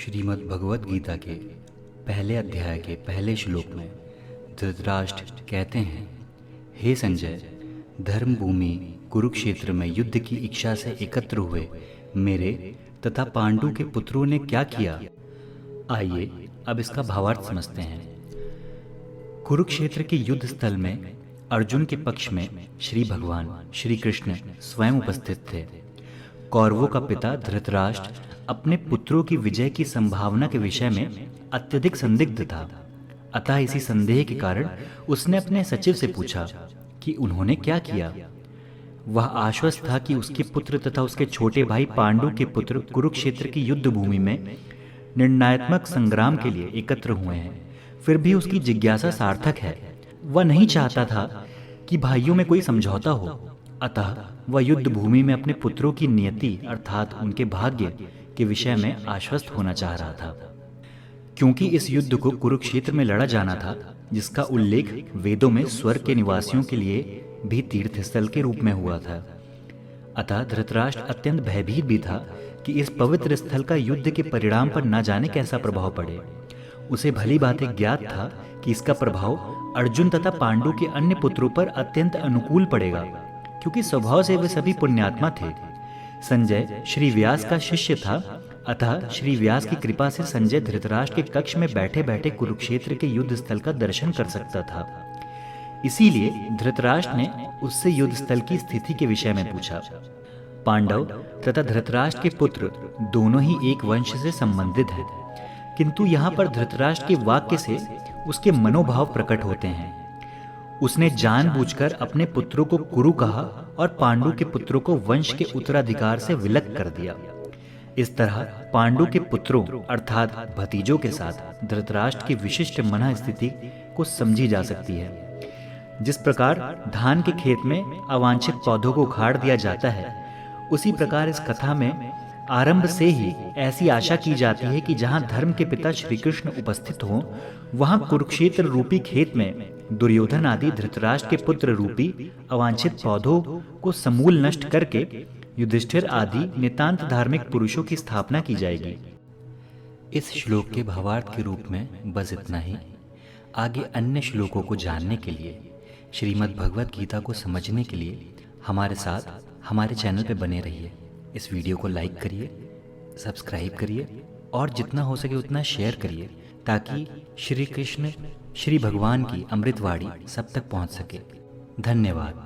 श्रीमद् भगवत गीता के पहले अध्याय के पहले श्लोक में धृतराष्ट्र कहते हैं, हे संजय, धर्म भूमि कुरुक्षेत्र में युद्ध की इच्छा से एकत्र हुए मेरे तथा पांडु के पुत्रों ने क्या किया? आइए अब इसका भावार्थ समझते हैं। कुरुक्षेत्र के युद्ध स्थल में अर्जुन के पक्ष में श्री भगवान श्री कृष्ण स्वयं उपस्थित थे। कौरवों का पिता धृतराष्ट्र अपने पुत्रों की विजय की संभावना के विषय में अत्यधिक संदिग्ध था। अतः इसी संदेह के कारण उसने अपने सचिव से पूछा कि उन्होंने क्या किया। वह आश्वस्त था कि उसके पुत्र तथा उसके छोटे भाई पांडु के पुत्र कुरुक्षेत्र की युद्ध भूमि में निर्णयात्मक संग्राम के लिए एकत्र हुए हैं। फिर भी उसकी जिज्ञासा सार्थक है। वह नहीं चाहता था कि भाइयों में कोई समझौता हो। अतः वह युद्ध भूमि में अपने पुत्रों की नियति अर्थात उनके भाग्य के विषय में आश्वस्त होना चाह रहा था, क्योंकि इस युद्ध को कुरुक्षेत्र में लड़ा जाना था, जिसका उल्लेख वेदों में स्वर्ग के निवासियों के लिए भी तीर्थ स्थल के रूप में हुआ था। अतः धृतराष्ट्र अत्यंत भयभीत भी था कि इस पवित्र स्थल का युद्ध के परिणाम पर न जाने कैसा प्रभाव पड़े। उसे भली बातें ज्ञात था कि इसका प्रभाव अर्जुन तथा पांडु के अन्य पुत्रों पर अत्यंत अनुकूल पड़ेगा, क्योंकि स्वभाव से वे सभी पुण्यात्मा थे। संजय श्री व्यास का शिष्य था। अतः श्री व्यास की कृपा से संजय धृतराष्ट्र के कक्ष में बैठे बैठे कुरुक्षेत्र के युद्ध स्थल का दर्शन कर सकता था। इसीलिए धृतराष्ट्र ने उससे युद्ध स्थल की स्थिति के विषय में पूछा। पांडव तथा धृतराष्ट्र के पुत्र दोनों ही एक वंश से संबंधित हैं, किंतु यहाँ पर धृतराष्ट्र के वाक्य से उसके मनोभाव प्रकट होते हैं। उसने जानबूझकर अपने पुत्रों को कुरु कहा और पांडु के पुत्रों को वंश के उत्तराधिकार से विलग कर दिया। इस तरह पांडु के पुत्रों अर्थात भतीजों के साथ धृतराष्ट्र की विशिष्ट मन स्थिति को समझी जा सकती है। जिस प्रकार धान के खेत में अवांछित पौधों को उखाड़ दिया जाता है, उसी प्रकार इस कथा में आरंभ से ही ऐसी आशा की जाती है कि जहां धर्म के पिता श्री कृष्ण उपस्थित हों, वहां कुरुक्षेत्र रूपी खेत में दुर्योधन आदि धृतराष्ट्र के पुत्र रूपी अवांछित पौधों को समूल नष्ट करके युधिष्ठिर आदि नितांत धार्मिक पुरुषों की स्थापना की जाएगी। इस श्लोक के भावार्थ के रूप में बस इतना ही। आगे अन्य श्लोकों को जानने के लिए, श्रीमद् भगवत गीता को समझने के लिए हमारे साथ हमारे चैनल पर बने रहिए। इस वीडियो को लाइक करिए, सब्सक्राइब करिए और जितना हो सके उतना शेयर करिए, ताकि श्री कृष्ण श्री भगवान की अमृतवाणी सब तक पहुंच सके। धन्यवाद।